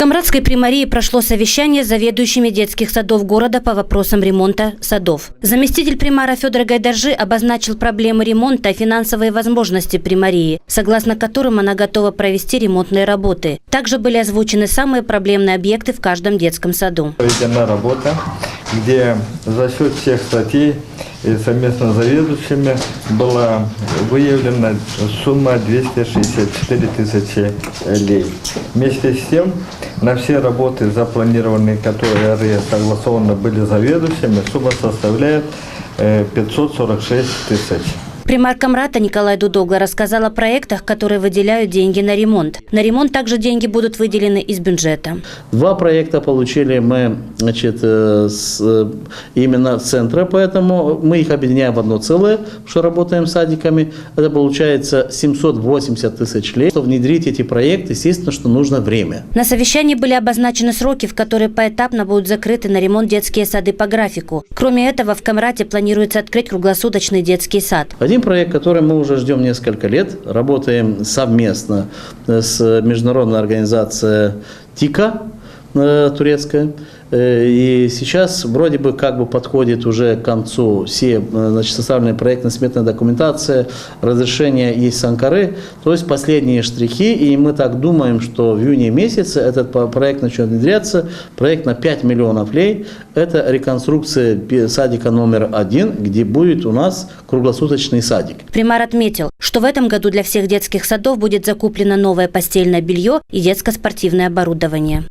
Камрадской примарии прошло совещание с заведующими детских садов города по вопросам ремонта садов. Заместитель примара Федор Гайдаржи обозначил проблемы ремонта и финансовые возможности примарии, согласно которым она готова провести ремонтные работы. Также были озвучены самые проблемные объекты в каждом детском саду. Проведена работа, где за счет всех статей и совместно с заведующими была выявлена сумма 264 тысячи лей. Вместе с тем, на все работы запланированные, которые согласованы были заведующими, сумма составляет 546 тысяч. Примар Камрата Николай Дудогла рассказал о проектах, которые выделяют деньги на ремонт. На ремонт также деньги будут выделены из бюджета. 2 проекта получили мы именно с центра, поэтому мы их объединяем в одно целое, что работаем с садиками. Это получается 780 тысяч лей. Чтобы внедрить эти проекты, естественно, что нужно время. На совещании были обозначены сроки, в которые поэтапно будут закрыты на ремонт детские сады по графику. Кроме этого, в Камрате планируется открыть круглосуточный детский сад. Один проект, который мы уже ждем несколько лет, работаем совместно с международной организацией ТИКа турецкая. И сейчас вроде бы подходит уже к концу все составленная проектно-сметная документация, разрешение есть с Анкары, то есть последние штрихи, и мы так думаем, что в июне месяце этот проект начнет внедряться, проект на 5 миллионов лей, это реконструкция садика номер 1, где будет у нас круглосуточный садик. Примар отметил, что в этом году для всех детских садов будет закуплено новое постельное белье и детско-спортивное оборудование.